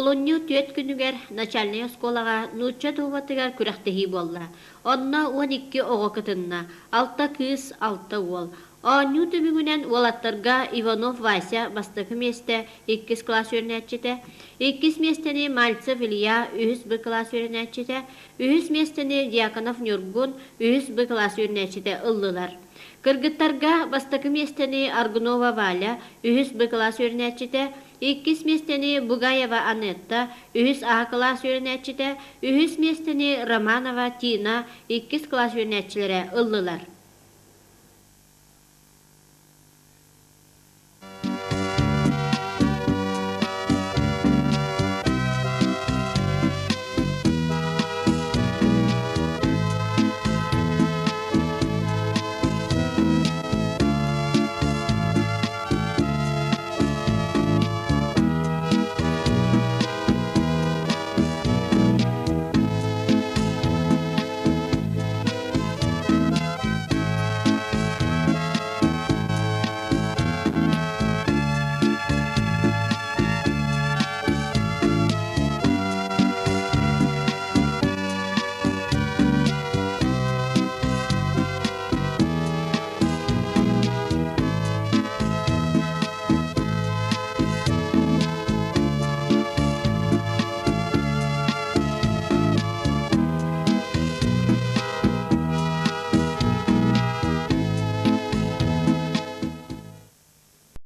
олонню төт күнүгер начальная школага нучча туубатыгар күрәхтеһи болла. Онна 12 оҕо кытынна, алта кыыс, алта уол. Онню түбүгүнен уолаттарга Иванов Вася бастакы месте 2 класс өрнәччете, 2 местени Мальцев Илья 3 класс өрнәччете, 3 местени Дьяконов Нюргун 3 класс өрнәччете ыллылар. Кыргыттарга бастакы местени Аргунова Валя 3 класс өрнәччете, 2 местени Бугаева Анетта 3 класс өрнәччете, 3 местени Романова Тина 2 класс өрнәччеләре ыллылар.